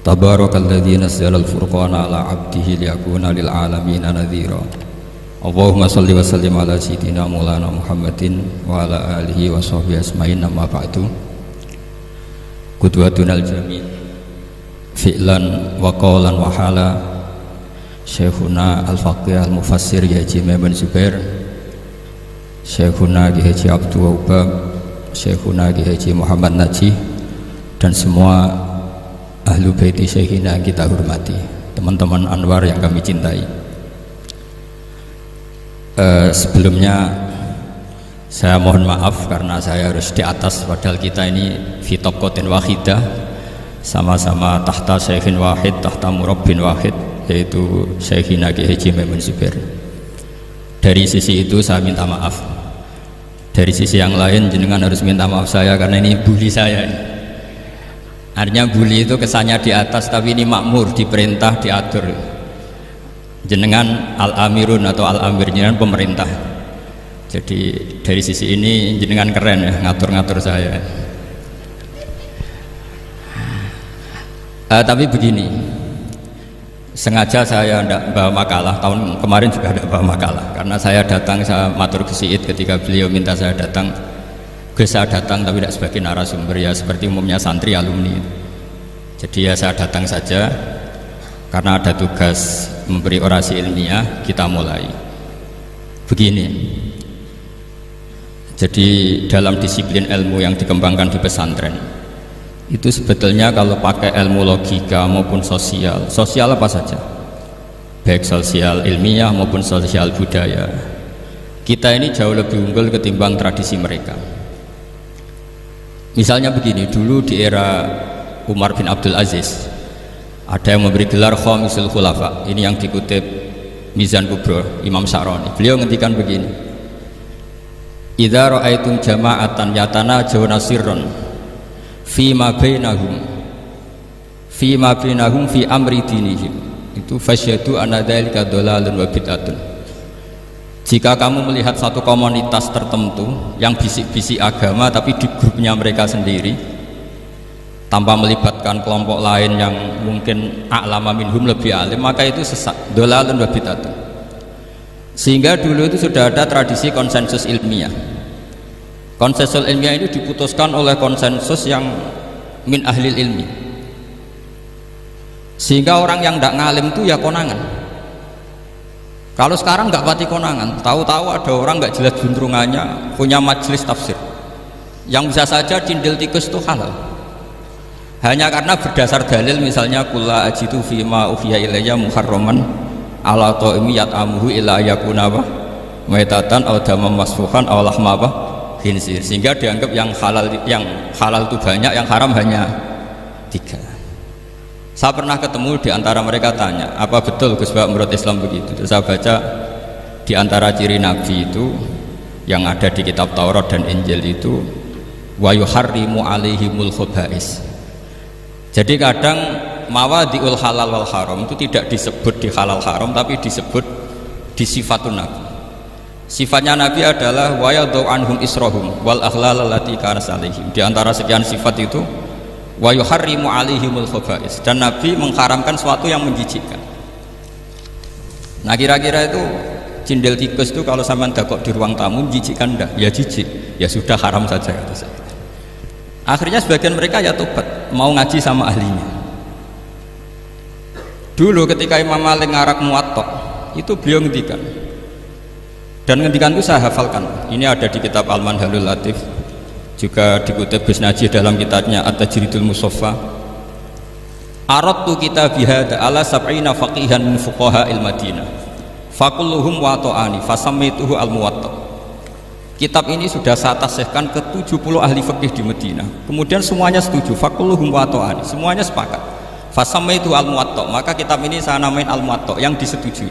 Tabarakalladzi nazzala al-furqana ala 'abdihi liyakuna lil 'alamin nadhira. Allahumma shalli wa sallim ala sayyidina Maulana Muhammadin wa ala alihi wa sahbihi asma'in, amma ba'du. Qudwatunal jami' fi'lan wa qawlan wa hala Syekhuna al-Faqih al-Mufassir Haji Maimun Zubair, Syekhuna Haji Abdul Wahab, Syekhuna Haji Muhammad Najih, dan semua ahlu baiti Syekhina yang kita hormati, teman-teman Anwar yang kami cintai. Sebelumnya saya mohon maaf karena saya harus di atas, padahal kita ini fi tabqatin wahidah, sama-sama tahta syekhin wahid, tahta murabbin wahid, yaitu Syekhina Haji Maimun Zubair. Dari sisi itu saya minta maaf. Dari sisi yang lain jenengan harus minta maaf saya karena ini bully saya. Artinya bully itu kesannya di atas, tapi ini makmur, diperintah, diatur. Jenengan al-amirun atau al-amir, jenengan pemerintah. Jadi dari sisi ini jenengan keren ya, ngatur-ngatur saya. Tapi begini, sengaja saya tidak bawa makalah, tahun kemarin juga tidak bawa makalah, karena saya datang, saya matur ke Syed ketika beliau minta saya datang. Saya datang tapi tidak sebagai narasumber, ya seperti umumnya santri alumni. Jadi ya saya datang saja karena ada tugas memberi orasi ilmiah. Kita mulai begini. Jadi dalam disiplin ilmu yang dikembangkan di pesantren itu sebetulnya kalau pakai ilmu logika maupun sosial apa saja, baik sosial ilmiah maupun sosial budaya, kita ini jauh lebih unggul ketimbang tradisi mereka. Misalnya begini, dulu di era Umar bin Abdul Aziz ada yang memberi gelar Khamisul Khulafa. Ini yang dikutip Mizan Kubro Imam Sya'rani. Beliau ngendikan begini, idza ra'aitum jama'atan yatanajawna sirran fi ma bainahum fi amri dinihim, itu fasyhadu anna dzalika dhalalun wa bid'atun. Jika kamu melihat satu komunitas tertentu yang bisik-bisik agama tapi di grupnya mereka sendiri tanpa melibatkan kelompok lain yang mungkin a'lama minhum, lebih alim, maka itu sesat, dhalalun wa bid'atun. Sehingga dulu itu sudah ada tradisi konsensus ilmiah. Konsensus ilmiah ini diputuskan oleh konsensus yang min ahlil ilmi, sehingga orang yang tidak ngalim itu ya konangan. Kalau sekarang nggak pati konangan, tahu-tahu ada orang nggak jelas juntrungannya punya majelis tafsir yang bisa saja cindil tikus itu halal, hanya karena berdasar dalil, misalnya kula ajitu fima uhiya ilayya muharraman ala ta'imi yat'amuhu illa yakuna maitatan aw damam masfuhan aw lahma khinzir, sehingga dianggap yang halal itu banyak, yang haram hanya 3. Saya pernah ketemu di antara mereka, tanya, apa betul Gus Bak menurut Islam begitu? Terus saya baca di antara ciri Nabi itu yang ada di kitab Taurat dan Injil itu wa yuharrimu alaihimul khobais. Jadi kadang mawadiul halal wal haram itu tidak disebut di halal haram, tapi disebut di sifatun Nabi. Sifatnya Nabi adalah wa yadau anhum israhum wal aghlal allati kanat alaihim. Di antara sekian sifat itu wa yuharrimu alaihimul khobais, dan Nabi mengharamkan sesuatu yang menjijikkan. Nah kira-kira itu cindil tikus itu kalau sampean dakok di ruang tamu menjijikkan enggak? Ya jijik, ya sudah haram saja kata saya. Akhirnya sebagian mereka ya tobat, mau ngaji sama ahlinya. Dulu ketika Imam Malik ngarak Muwatta itu beliau ngendikan, dan ngendikan itu saya hafalkan. Ini ada di kitab Al-Manhalul Latif, juga dikutip Gus Najih dalam kitabnya At-Tajridul Musaffa. Aradtu kitab bihada ala sab'ina faqihan min fuqaha il-Madinah fakulluhum wato'ani fasamituhu al-Muwatta. Kitab ini sudah saya tasihkan ke 70 ahli fikih di Madinah, kemudian semuanya setuju, fakulluhum wato'ani, semuanya sepakat, fasamituhu al-Muwatta, maka kitab ini saya namain al-Muwatta, yang disetujui.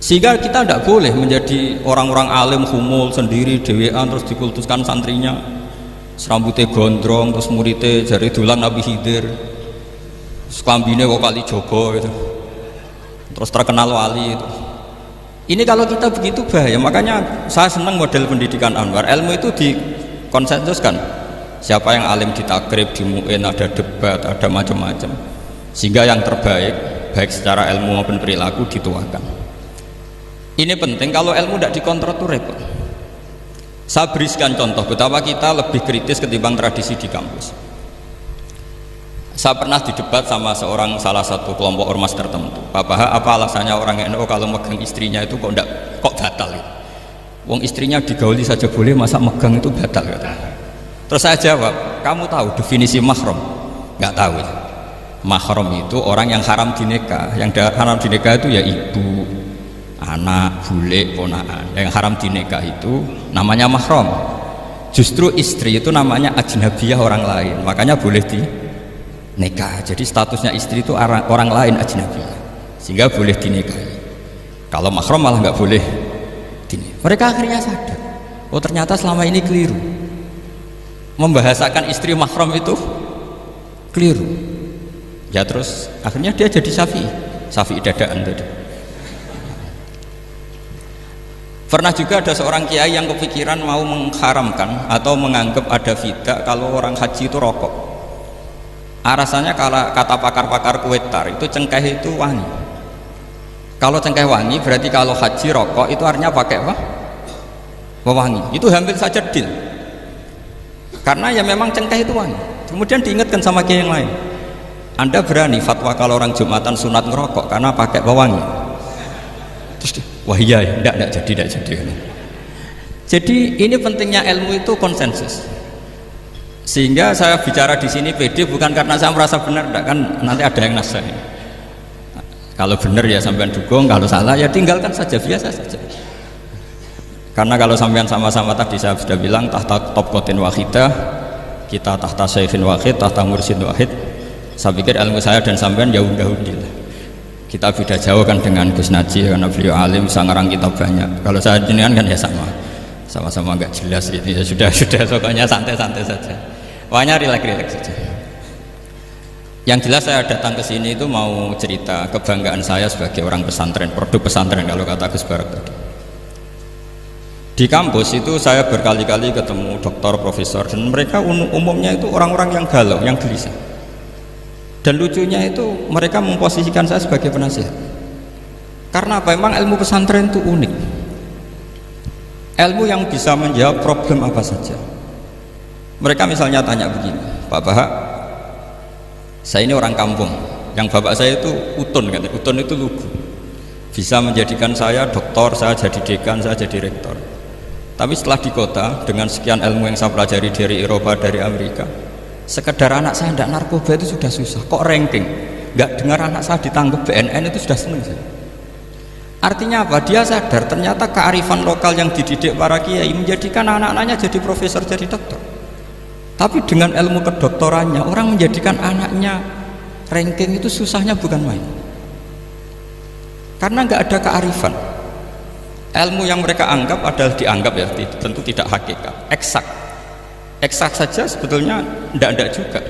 Sehingga kita tidak boleh menjadi orang-orang alim humul sendiri dewean terus dikultuskan santrinya, serambutnya gondrong, terus muridnya jari dulang Nabi Khidir, sekambine kok kali jogo gitu, terus terkenal wali itu. Ini kalau kita begitu bahaya. Makanya saya senang model pendidikan Anwar, ilmu itu dikonsensuskan siapa yang alim di takrib, di mu'in, ada debat, ada macam-macam, sehingga yang terbaik baik secara ilmu maupun perilaku dituakan. Ini penting. Kalau ilmu tidak dikontrol itu repot. Saya berikan contoh betapa kita lebih kritis ketimbang tradisi di kampus. Saya pernah didebat sama salah satu kelompok ormas tertentu. Pak Baha, apa alasannya orang NU kalau megang istrinya itu kok batal? Wong istrinya digauli saja boleh, masa megang itu batal? Terus saya jawab, kamu tahu definisi mahram? Nggak tahu. Mahram itu orang yang haram dinikah. Yang haram dinikah itu ya ibu, anak, bule, ponakan. Yang haram dinikah itu namanya mahram. Justru istri itu namanya ajnabiyah, orang lain. Makanya boleh dinikah. Jadi statusnya istri itu orang lain, ajnabiyah, sehingga boleh dinikahi. Kalau mahram malah nggak boleh dinikahi. Mereka akhirnya sadar, oh ternyata selama ini keliru. Membahasakan istri mahram itu keliru. Ya terus akhirnya dia jadi Syafi'i dadaan tadi. Pernah juga ada seorang kiai yang kepikiran mau mengharamkan atau menganggap ada fidah kalau orang haji itu rokok. Alasannya kalau kata pakar-pakar Kuwaitar itu cengkeh itu wangi. Kalau cengkeh wangi berarti kalau haji rokok itu artinya pakai apa? Wewangi. Itu hampir saja deal. Karena ya memang cengkeh itu wangi. Kemudian diingatkan sama kiai yang lain. Anda berani fatwa kalau orang Jumatan sunat ngerokok karena pakai wewangi? Terus wah iya, tidak jadi. Jadi ini pentingnya ilmu itu konsensus. Sehingga saya bicara di sini pede bukan karena saya merasa benar, enggak, kan nanti ada yang nasah. Kalau benar ya sampean dukung, kalau salah ya tinggalkan saja, biasa saja. Karena kalau sampean sama-sama tadi saya sudah bilang tahta topkotin wahidah, kita tahta syekhin wahid, tahta mursyid wahid. Saya pikir ilmu saya dan sampean jauh-jauh lah. Kita beda jauh kan dengan Gus Najih karena beliau alim, bisa ngarang kitab banyak. Kalau saya jenengan kan ya sama-sama nggak jelas gitu ya, sudah pokoknya santai-santai saja. Pokoknya rileks saja. Yang jelas saya datang ke sini itu mau cerita kebanggaan saya sebagai orang pesantren, produk pesantren kalau kata Gus Barak tadi. Di kampus itu saya berkali-kali ketemu doktor, profesor, dan mereka umumnya itu orang-orang yang galau, yang gelisah. Dan lucunya itu mereka memposisikan saya sebagai penasihat. Karena apa? Memang ilmu pesantren itu unik. Ilmu yang bisa menjawab problem apa saja. Mereka misalnya tanya begini, Pak Baha, saya ini orang kampung, yang bapak saya itu utun, kan? Utun itu lugu, bisa menjadikan saya doktor, saya jadi dekan, saya jadi rektor. Tapi setelah di kota dengan sekian ilmu yang saya pelajari dari Eropa, dari Amerika, sekedar anak saya tidak narkoba itu sudah susah, kok ranking nggak dengar anak saya ditangkap BNN itu sudah seneng saya. Artinya apa? Dia sadar ternyata kearifan lokal yang dididik para kiai menjadikan anak-anaknya jadi profesor, jadi dokter. Tapi dengan ilmu kedoktorannya orang menjadikan anaknya ranking itu susahnya bukan main. Karena nggak ada kearifan. Ilmu yang mereka anggap adalah dianggap ya, tentu tidak hakikat, eksak. Eksak saja sebetulnya tidak juga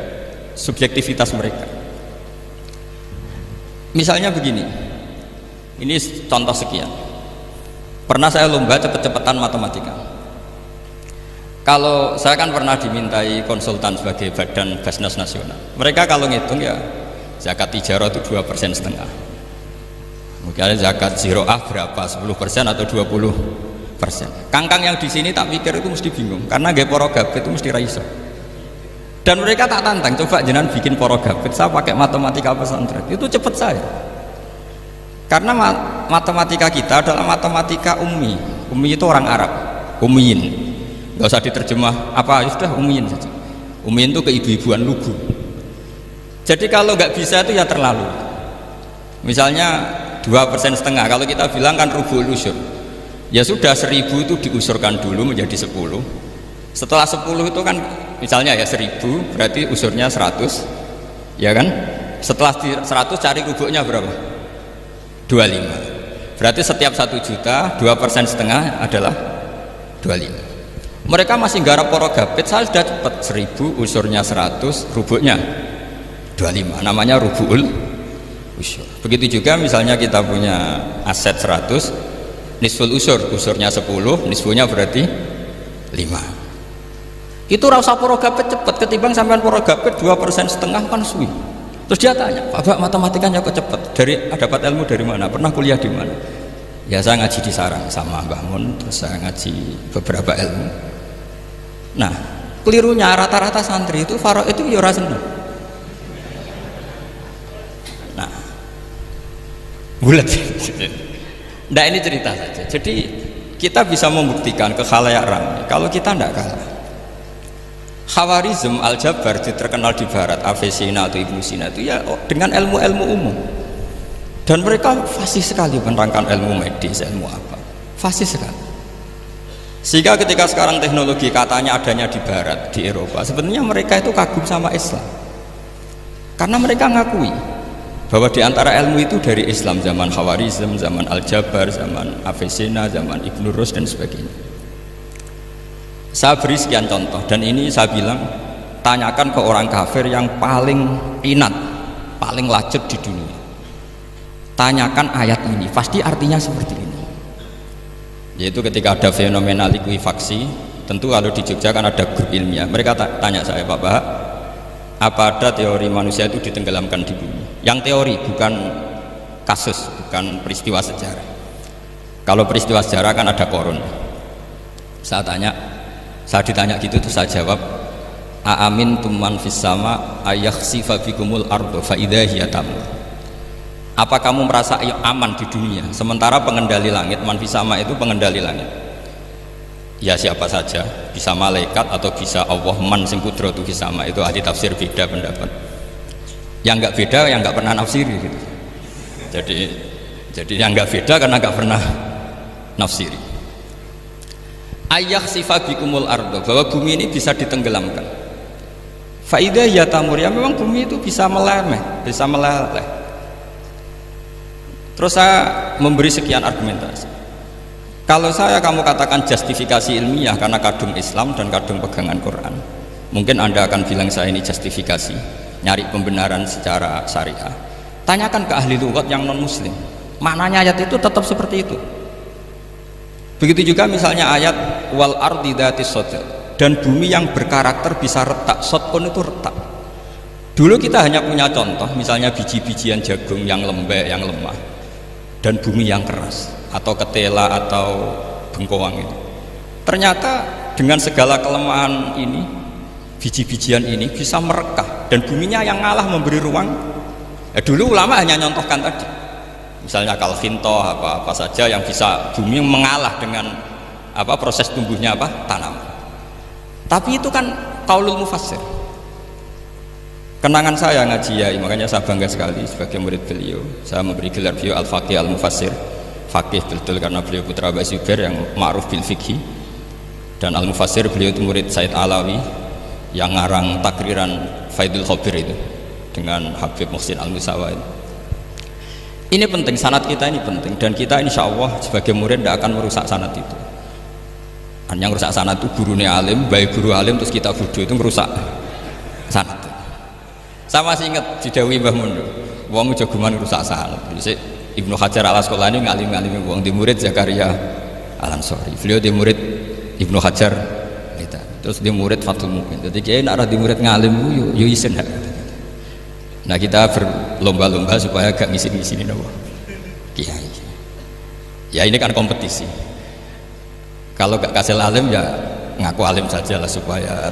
subjektivitas mereka. Misalnya begini, ini contoh sekian. Pernah saya lomba cepet-cepetan matematika. Kalau saya kan pernah dimintai konsultan sebagai badan Basnas Nasional. Mereka kalau ngitung ya zakat tijarah itu 2,5%. Mungkin zakat ziroah berapa? 10% atau 20%. Kangkang yang di sini tak pikir itu mesti bingung karena gaya porogabit itu mesti raiso. Dan mereka tak tantang, coba jenengan bikin porogabit, saya pakai matematika pesantren, itu cepet saya. Karena matematika kita adalah matematika ummi. Ummi itu orang Arab, ummiin. Gak usah diterjemah apa, sudah ummiin saja. Ummiin itu keibu-ibuan lugu. Jadi kalau nggak bisa itu ya terlalu. Misalnya 2,5%, kalau kita bilang kan rubul usur. Ya sudah 1.000 itu diusurkan dulu menjadi 10. Setelah 10 itu kan misalnya ya 1.000 berarti usurnya 100, ya kan? Setelah 100 cari rubuknya berapa? 25. Berarti setiap 1 juta 2,5% adalah 25. Mereka masih garap porogabit, saya sudah cepat 1.000 usurnya 100, rubuknya 25. Namanya rubul usur. Begitu juga misalnya kita punya aset 100, nisful usur, usurnya 10, nisfunya berarti 5. Itu rasa porogapet cepet ketimbang sampean porogapet 2,5% kan suwi. Terus dia tanya, Pak matematikanya kok cepet? Dapat ilmu dari mana? Pernah kuliah di mana? Ya saya ngaji di sarang sama Mbah Mun, terus saya ngaji beberapa ilmu. Nah, kelirunya rata-rata santri itu faro itu ya ora seneng. Nah, bulat. Nah ini cerita saja. Jadi kita bisa membuktikan ke khalayak ramai kalau kita tidak kalah. Khawarizm Al-Jabar terkenal di barat, Avicenna atau Ibnu Sina itu ya dengan ilmu-ilmu umum. Dan mereka fasih sekali menerangkan ilmu medis, ilmu apa. Fasih sekali. Sehingga ketika sekarang teknologi katanya adanya di barat, di Eropa, sebenarnya mereka itu kagum sama Islam. Karena mereka ngakui bahwa di antara ilmu itu dari Islam, zaman Khawarizm, zaman Al-Jabar, zaman Avicenna, zaman Ibnu Rus dan sebagainya. Saya beri sekian contoh dan ini saya bilang tanyakan ke orang kafir yang paling inat, paling lacet di dunia. Tanyakan ayat ini, pasti artinya seperti ini. Yaitu ketika ada fenomena likuifaksi, tentu kalau di Jogja kan ada grup ilmiah. Mereka tanya saya, Pak Bahak, apa ada teori manusia itu ditenggelamkan di bumi? Yang teori, bukan kasus, bukan peristiwa sejarah. Kalau peristiwa sejarah kan ada korun. Saya ditanya gitu terus saya jawab, aamin tuman fis sama ayakhsifa bikumul ardo fa idza hiya tamur. Apa kamu merasa aman di dunia sementara pengendali langit, man fis sama itu pengendali langit. Ya siapa saja, bisa malaikat atau bisa Allah, man sing kudratu fis sama, itu ahli tafsir beda pendapat. Yang enggak beda yang enggak pernah nafsiri gitu. Jadi yang enggak beda karena enggak pernah nafsiri. Ayah sifat bikumul ardo, bahwa bumi ini bisa ditenggelamkan. Faidah ya tamur, ya memang bumi itu bisa meleleh. Terus saya memberi sekian argumentasi. Kalau kamu katakan justifikasi ilmiah karena kadung Islam dan kadung pegangan Quran, mungkin Anda akan bilang saya ini justifikasi, nyari pembenaran secara syariah. Tanyakan ke ahli lughat yang non muslim, maknanya ayat itu tetap seperti itu. Begitu juga misalnya ayat wal ardi dzatis sodr, dan bumi yang berkarakter bisa retak. Sodkon itu retak. Dulu kita hanya punya contoh, misalnya biji-bijian jagung yang lembek, yang lemah, dan bumi yang keras, atau ketela atau bengkoang itu. Ternyata dengan segala kelemahan ini, biji-bijian ini bisa merekah, dan buminya yang ngalah memberi ruang. Dulu ulama hanya nyontohkan tadi. Misalnya kalfinto apa saja yang bisa bumi mengalah dengan proses tumbuhnya tanam. Tapi itu kan qaulul mufassir. Kenangan saya ngaji Yai, makanya saya bangga sekali sebagai murid beliau. Saya memberi gelar beliau al-faqih al-mufassir. Faqih betul karena beliau putra Abu Zubair yang ma'ruf bil fiqhi, dan al-mufassir beliau itu murid Said Alawi yang ngarang takriran Faidul Khabir itu dengan Habib Muhsin Al-Musawa itu. Ini penting, sanad kita ini penting, dan kita insya Allah sebagai murid tidak akan merusak sanad itu. Yang merusak sanad itu gurunya alim, baik guru alim terus kita bodoh, itu merusak sanad. Saya masih ingat didawi Mbah Mun, wong jagoan merusak sanad. Ibnu Hajar Al-Asqalani ngalim-ngalim wong, di murid Zakaria Al-Ansori, beliau di murid Ibnu Hajar, terus di murid Fathul Mu'min. Jadi kiai nak di murid ngalim yo isen. Nah kita berlomba-lomba supaya gak ngisi-ngisi ini kiai. Ya ini kan kompetisi. Kalau gak kasih alim ya ngaku alim saja lah supaya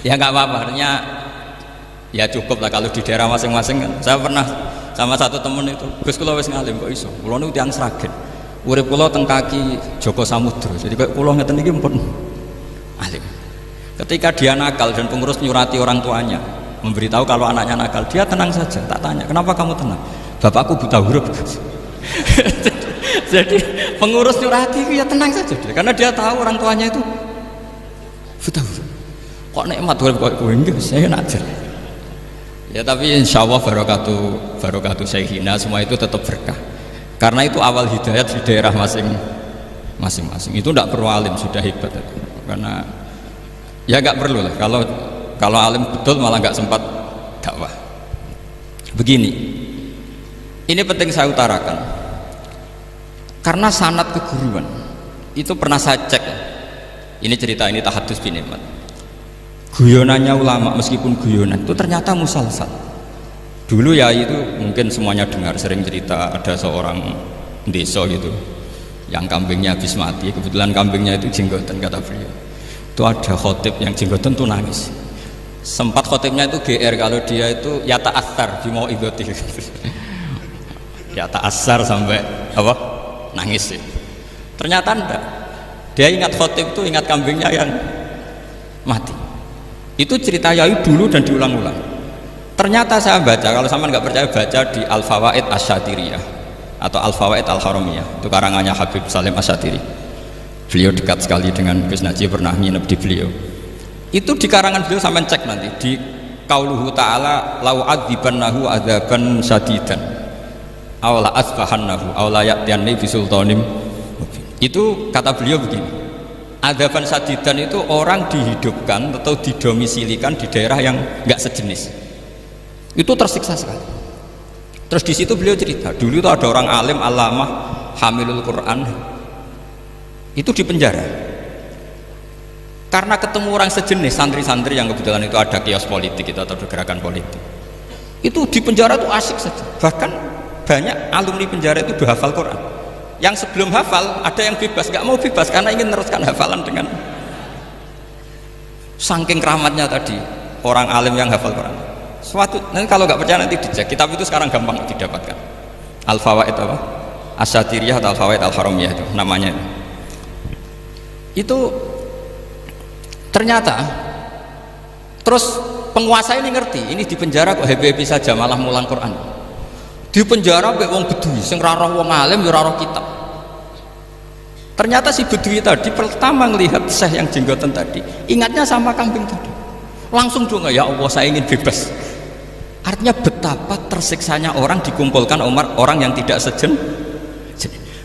ya nggak apa-apa. Artinya ya cukup lah kalau di daerah masing-masing kan. Saya pernah sama satu temen itu, Gus kula wis ngalim kok iso. Kula niku tiyang Sragen. Urip kula teng kaki Joko Samudra. Jadi kok kula ngeten iki mpun alim. Ketika dia nakal dan pengurus nyurati orang tuanya, memberitahu kalau anaknya nakal, dia tenang saja. Tak tanya, kenapa kamu tenang? Bapakku buta huruf. Jadi pengurus nyurati itu ya tenang saja dia, karena dia tahu orang tuanya itu buta huruf. Kok nikmat huruf kok kowe nggih saya najar. Ya tapi insya Allah barokatuh Syekhina semua itu tetap berkah. Karena itu awal hidayat di daerah masing-masing. Itu tidak perlu alim, sudah hebat itu. Karena ya nggak perlu lah. Kalau alim betul malah nggak sempat dakwah. Begini, ini penting saya utarakan. Karena sanad keguruan itu pernah saya cek. Ini cerita ini tahadus bin nikmat. Guyonannya ulama meskipun guyonan itu ternyata musalsal. Dulu ya itu mungkin semuanya dengar sering cerita ada seorang desa gitu yang kambingnya habis mati, kebetulan kambingnya itu jenggotan kata beliau. Itu ada khotib yang jenggotan tuh nangis. Sempat khotibnya itu GR kalau dia itu ya ta'assar bimau idoti. Ya ta'assar sampai apa? Nangis sih. Ternyata enggak. Dia ingat khotib itu ingat kambingnya yang mati. Itu cerita Yai dulu dan diulang-ulang. Ternyata saya baca, kalau sama nggak percaya baca di Al-Fawaid Asy-Syatiriyah atau Al-Fawaid Al-Haramiyah, itu karangannya Habib Salim Asy-Syatiri. Beliau dekat sekali dengan Gus Najib, pernah nginep di beliau. Itu di karangan beliau sampai cek nanti di qauluhu ta'ala lau adzibannahu adzaban syadidan aw la asbahannahu aw la ya'tiyanni bisultanim. Itu kata beliau begini. Adzaban syadidan itu orang dihidupkan atau didomisilikan di daerah yang nggak sejenis. Itu tersiksa sekali. Terus di situ beliau cerita, dulu itu ada orang alim alamah hamilul Quran itu di penjara karena ketemu orang sejenis santri-santri yang kebetulan itu ada kios politik itu atau gerakan politik. Itu di penjara itu asik saja. Bahkan banyak alumni penjara itu udah hafal Quran. Yang sebelum hafal ada yang bebas, nggak mau bebas karena ingin meneruskan hafalan dengan saking keramatnya tadi orang alim yang hafal Quran. Suatu nanti kalau nggak percaya nanti dicek, kitab itu sekarang gampang didapatkan. Al-Fawaid apa? Asy-Syatiriyah atau Al-Fawaid Al-Haramiyah itu namanya. Itu ternyata terus penguasa ini ngerti, ini di penjara kok happy-happy saja malah mulang Quran. Di penjara mek wong bedui sing ra roh wong alim ya ora roh kitab. Ternyata si bedui tadi pertama melihat syekh yang jenggotan tadi, ingatnya sama kambing tadi. Langsung doa, ya Allah saya ingin bebas. Artinya betapa tersiksanya orang dikumpulkan orang yang tidak sejen.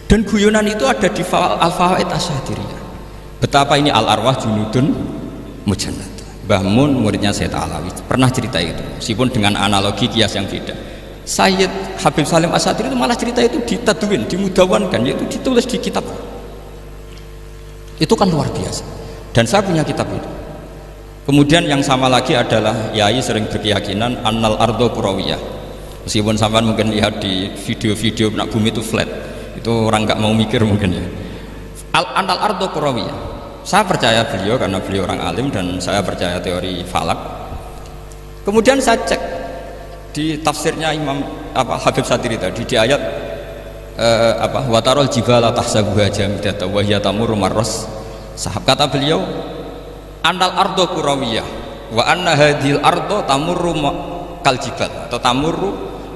Dan guyonan itu ada di Al-Fawaid Asy-Syatiriyah. Betapa ini al-arwah junudun mujannad. Mbah Mun muridnya Sayyid Alawi pernah cerita itu, meskipun dengan analogi kias yang beda. Sayyid Habib Salim Asy-Syatiri itu malah cerita itu ditadwin, dimudawankan, yaitu ditulis di kitab. Itu kan luar biasa. Dan saya punya kitab itu. Kemudian yang sama lagi adalah Yai sering berkeyakinan annal ardo kurawiyah. Meskipun sampean mungkin lihat di video-video nak bumi itu flat, itu orang nggak mau mikir mungkin ya. Annal ardo kurawiyah. Saya percaya beliau karena beliau orang alim dan saya percaya teori falak. Kemudian saya cek di tafsirnya Imam Habib Syatiri tadi di ayat watarol jibala tahsabuha jamidata wa hiya tamurru marras sahab, kata beliau annal ardo kurawiyah wa anna hadhil ardo tamurru kal jibal atau tamurru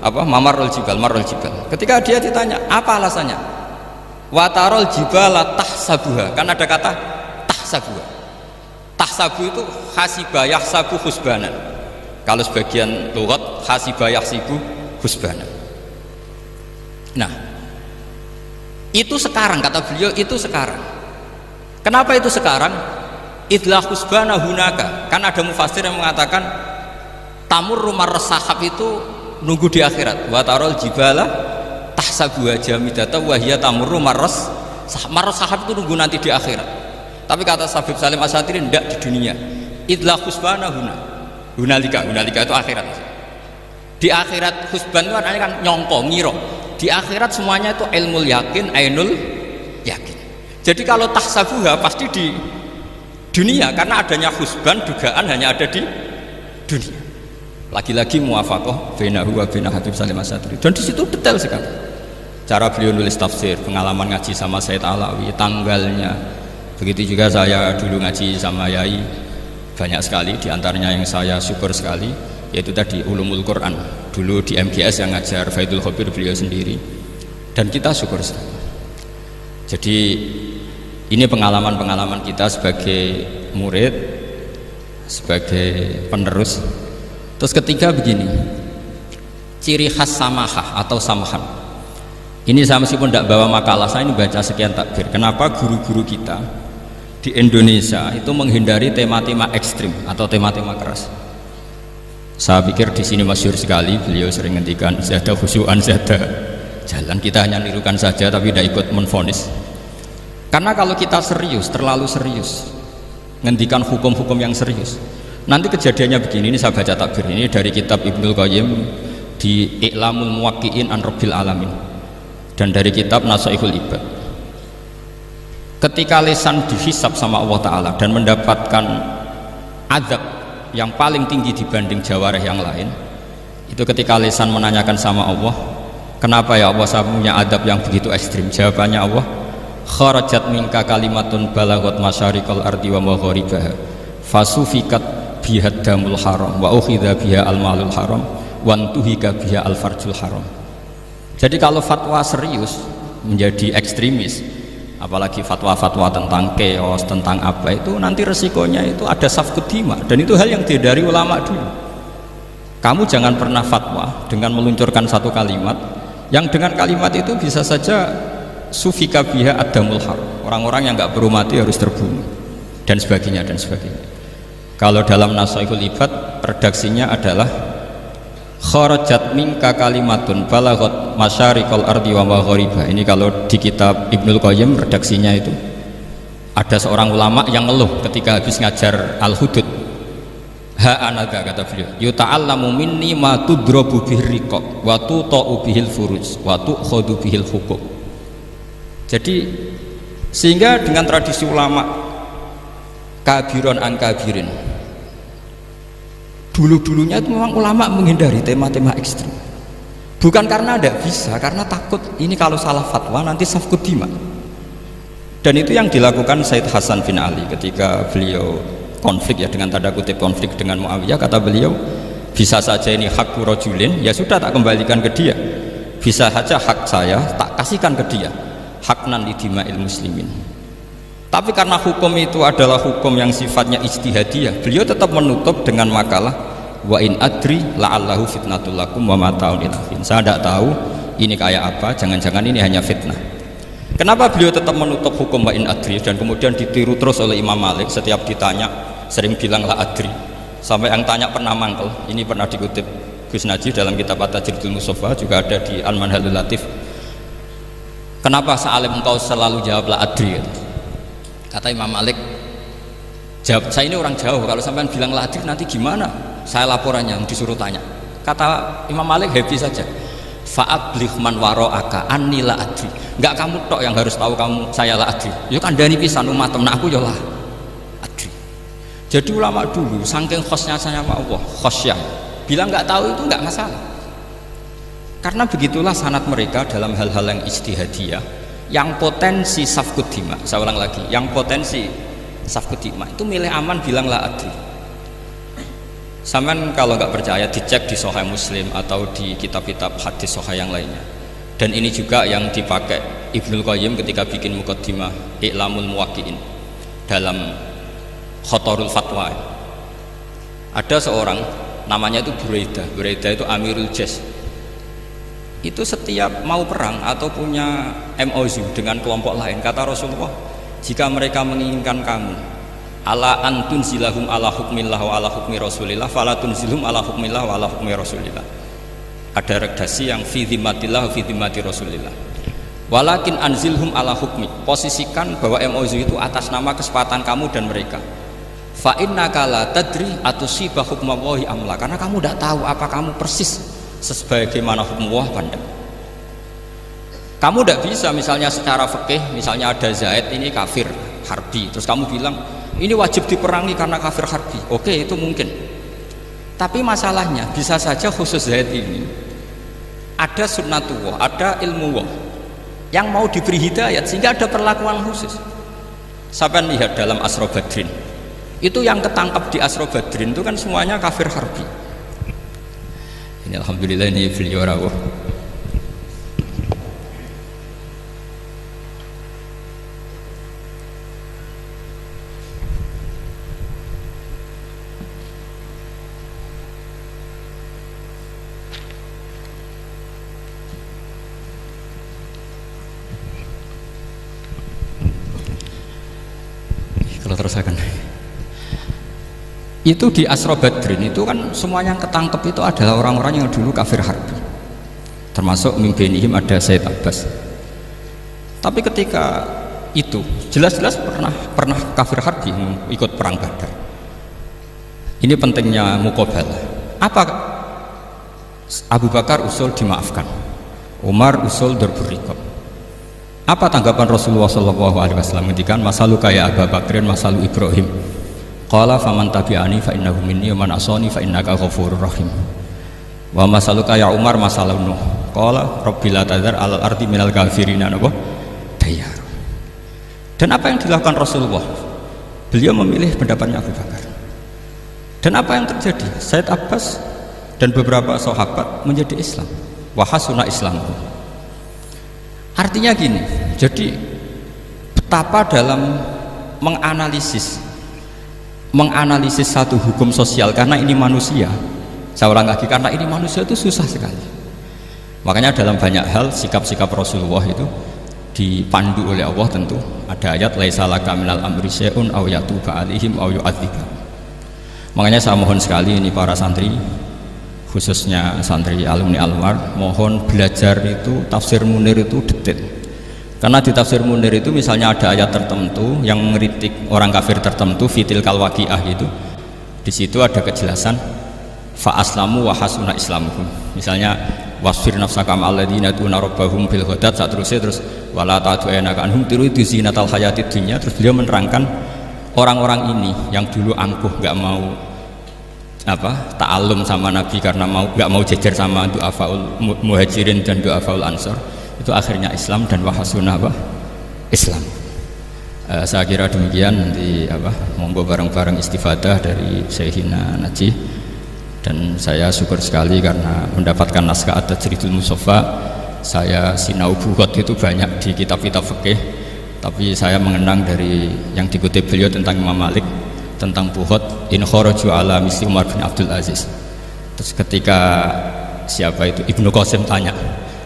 mamarul jibal marul jibal. Ketika dia ditanya apa alasannya, watarol jibala tahsabuha, kan ada kata tahsabuha. Tahsabu itu hasibah yahsabu husbanan. Kalau sebagian lughat hasibah yahsibu husbanan. Nah, itu sekarang kata beliau, itu sekarang. Kenapa itu sekarang? Idlah husbana hunaka. Kan ada mufassir yang mengatakan tamur rumah resahab itu nunggu di akhirat. Wa tarol jibala tahsabuha jamidata wa hiya tamurru marras sahab itu nunggu nanti di akhirat. Tapi kata Habib Salim Asy-Syatiri tidak di dunia. Idlah husbana hunalika itu akhirat. Di akhirat husban itu artinya kan nyongko, ngiro. Di akhirat semuanya itu ilmu yakin, ainul yakin. Jadi kalau tahsabuha pasti di dunia karena adanya husban, dugaan hanya ada di dunia. Lagi-lagi muwafaqah bainahu wa bain Habib Salim Asy-Syatiri. Dan di situ detail sekali. Cara beliau nulis tafsir, pengalaman ngaji sama Sayyid Alawi, tanggalnya. Begitu juga saya dulu ngaji sama Yai banyak sekali, diantaranya yang saya syukur sekali yaitu tadi Ulumul Quran. Dulu di MGS yang ngajar Faidul Khabir beliau sendiri, dan kita syukur sekali. Jadi ini pengalaman-pengalaman kita sebagai murid, sebagai penerus. Terus ketiga begini, ciri khas samahah atau samahan. Ini saya meskipun tidak bawa makalah, saya ini baca sekian takbir. Kenapa guru-guru kita di Indonesia itu menghindari tema-tema ekstrim atau tema-tema keras? Saya pikir di sini masyhur sekali, beliau sering ngendikan zada khusyu'an zada jalan, kita hanya nirukan saja tapi tidak ikut menvonis. Karena kalau kita serius, terlalu serius, ngendikan hukum-hukum yang serius. Nanti kejadiannya begini, ini saya baca takbir ini dari kitab Ibnul Qayyim di I'lamul Muwaqqi'in an Rabbil Alamin dan dari kitab Nasaihul Ibad. Ketika lisan dihisab sama Allah Ta'ala dan mendapatkan azab yang paling tinggi dibanding jawarih yang lain, itu ketika lisan menanyakan sama Allah, kenapa ya Allah saya punya adab yang begitu ekstrim? Jawabannya Allah, kharajat minka kalimatun balagot masyariqal ardi wa magharibaha fasufikat bihad damul haram wa ukhidha biha al malul haram wa antuhika biha al farjul haram. Jadi kalau fatwa serius menjadi ekstremis, apalagi fatwa-fatwa tentang chaos, tentang apa, itu nanti resikonya itu ada safkut dima, dan itu hal yang dihindari ulama dulu. Kamu jangan pernah fatwa dengan meluncurkan satu kalimat yang dengan kalimat itu bisa saja sufika biha adamul haram, orang-orang yang nggak perlu mati harus terbunuh dan sebagainya dan sebagainya. Kalau dalam Nasaihul Ibad redaksinya adalah kharajat minka kalimatun balagot masyariqal ardi wa magharibaha. Ini kalau di kitab Ibnul Qayyim redaksinya itu ada seorang ulama yang ngeluh ketika habis ngajar Al-Hudud. Ha anadha, kata beliau, yuta'allamu minni ma tudrabu bihir riqab wa tuta'u bihil furuj wa tu'khadu bihil huquq. Jadi sehingga dengan tradisi ulama kabiron an kabirin, dulu-dulunya itu memang ulama menghindari tema-tema ekstrim, bukan karena tidak bisa, karena takut ini kalau salah fatwa nanti safkut dima. Dan itu yang dilakukan Said Hasan bin Ali ketika beliau konflik, ya dengan tanda kutip konflik dengan Muawiyah. Kata beliau, bisa saja ini hak rajulin, ya sudah tak kembalikan ke dia, bisa saja hak saya tak kasihkan ke dia, haknan lidima'il muslimin. Tapi karena hukum itu adalah hukum yang sifatnya ijtihadiyah, beliau tetap menutup dengan makalah wa in adri la'allahu fitnatul lakum wa mata'un ilafin. Saya tidak tahu ini kayak apa, jangan-jangan ini hanya fitnah. Kenapa beliau tetap menutup hukum wa in adri dan kemudian ditiru terus oleh Imam Malik? Setiap ditanya sering bilang la adri, sampai yang tanya pernah mangkel. Ini pernah dikutip Gus Najih dalam kitab At-Tajridul Mustafa, juga ada di Al-Manhalul Latif. Kenapa sa'alim engkau selalu jawab la adri? Kata Imam Malik, jawab, saya ini orang jauh, kalau sampean bilang la adri nanti gimana? Saya laporannya disuruh tanya. Kata Imam Malik, happy saja. Fa'abligh man wara'aka anni la adri. Enggak kamu tok yang harus tahu kamu saya la adri. Ya kandhani pisan umat temen aku ya la adri. Jadi ulama dulu saking khosnya sama Allah, khosyah, bilang enggak tahu itu enggak masalah. Karena begitulah sanad mereka dalam hal-hal yang ijtihadiyah, yang potensi safkut dima. Saya ulang lagi, yang potensi safkut dima itu milih aman bilang la adri. Sampean kalau nggak percaya dicek di Sahih Muslim atau di kitab-kitab hadis sahih yang lainnya. Dan ini juga yang dipakai Ibnul Qayyim ketika bikin muqaddimah I'lamul Muwaqqi'in dalam Khotorul Fatwa. Ada seorang namanya itu Buraidah. Buraidah itu Amirul Jaysh. Itu setiap mau perang atau punya MOU dengan kelompok lain, kata Rasulullah, jika mereka menginginkan kamu ala antun zilahum ala hukmillah wa ala hukmi rasulillah falatun zilhum ala hukmillah wa ala hukmi rasulillah. Ada redaksi yang fi dhimmatillah fi dhimmati rasulillah, walakin anzilhum ala hukmi, posisikan bahwa MOU itu atas nama kesepakatan kamu dan mereka. Fa innaka la tadri atusibah hukmallahi amla, karena kamu tidak tahu apa kamu persis sebagaimana hukum Allah pandang. Kamu tidak bisa misalnya secara fikih, misalnya ada Zaid ini kafir harbi, terus kamu bilang ini wajib diperangi karena kafir harbi. Oke, itu mungkin. Tapi masalahnya bisa saja khusus Zaid ini ada sunnatullah, ada ilmu Allah yang mau diberi hidayat sehingga ada perlakuan khusus. Sampai lihat dalam Asra Badrin, itu yang ketangkap di Asra Badrin itu kan semuanya kafir harbi. Ini alhamdulillah ini beliau rawuh. Kalau terusakan itu di Asra Badrin itu kan semuanya yang ketangkep itu adalah orang-orang yang dulu kafir harbi, termasuk mimpinihim ada Said Abbas. Tapi ketika itu jelas-jelas pernah kafir harbi ikut perang Badar. Ini pentingnya muqabalah. Apa Abu Bakar usul dimaafkan, Umar usul darbur riqab. Apa tanggapan Rasulullah SAW ketika masalu kaya Abu Bakrin masalu Ibrahim? Qala faman tabi'ani fa innahu minni wa man asani fa innaka ghafurur rahim. Wa masalu kaya Umar masalu Nuh. Qala rabbil la tadzar alal ardi minal kafirina napa dayar. Dan apa yang dilakukan Rasulullah? Beliau memilih pendapatnya Abu Bakar. Dan apa yang terjadi? Said Abbas dan beberapa sahabat menjadi Islam. Wa hasuna Islamuhum. Artinya gini, jadi betapa dalam menganalisis satu hukum sosial, karena ini manusia, saya ulang lagi, karena ini manusia itu susah sekali. Makanya dalam banyak hal sikap-sikap Rasulullah itu dipandu oleh Allah. Tentu ada ayat laisa laka minal amri syai'un aw yatuba alaihim aw yu'adzibahum. Makanya saya mohon sekali ini para santri, khususnya santri alumni Almar, mohon belajar itu tafsir Munir itu detail. Karena di tafsir Munir itu misalnya ada ayat tertentu yang mengkritik orang kafir tertentu, fitil kalwaqiah itu. Di situ ada kejelasan fa aslamu wa hasuna islamuhum. Misalnya wasfir nafsaka ma'alladzina tuna rabbahum bil ghadat, terus wala ta'tu'anaka anhum turidu zinatal hayatid dunya. Terus beliau menerangkan orang-orang ini yang dulu angkuh nggak mau ta'alum sama Nabi karena nggak mau jejer sama du'afaul muhajirin dan du'afaul ansor, itu akhirnya Islam dan wahasuna Islam. Saya kira demikian. Nanti monggo bareng-bareng istifadah dari Syekhina Najih. Dan saya syukur sekali karena mendapatkan naskah At-Tajridul Mushaffa. Saya sinau bukhot itu banyak di kitab-kitab fikih, tapi saya mengenang dari yang dikutip beliau tentang Imam Malik, tentang bukhot in kharaju ala misli Umar bin Abdul Aziz. Terus ketika siapa itu Ibnu Qasim tanya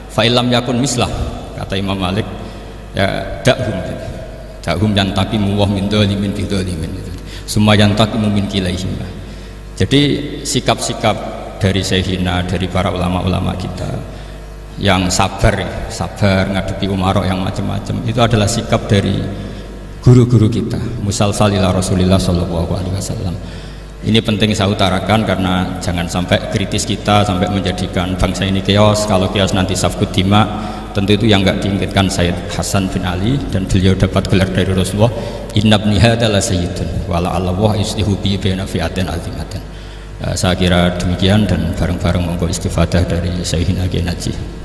fa illam yakun mislah, kata Imam Malik ya da'hum yantaqimu wa min dzalimin bi dzalimin, summa yantaqimu min kilaihim. Jadi sikap-sikap dari Syekhina, dari para ulama-ulama kita yang sabar ngadepi umarok yang macam-macam, itu adalah sikap dari guru-guru kita musalsalila Rasulillah sallallahu alaihi wasallam. Ini penting saya utarakan karena jangan sampai kritis kita sampai menjadikan bangsa ini chaos. Kalau chaos nanti safkut dima, tentu itu yang enggak diinginkan Sayyid Hasan bin Ali, dan beliau dapat gelar dari Rasulullah inna ibni hadza la sayyidun wa la Allah yuslihu bi baina fi'atin azimatan. Saya kira demikian, dan bareng-bareng monggo istifadah dari Syekhina Najih.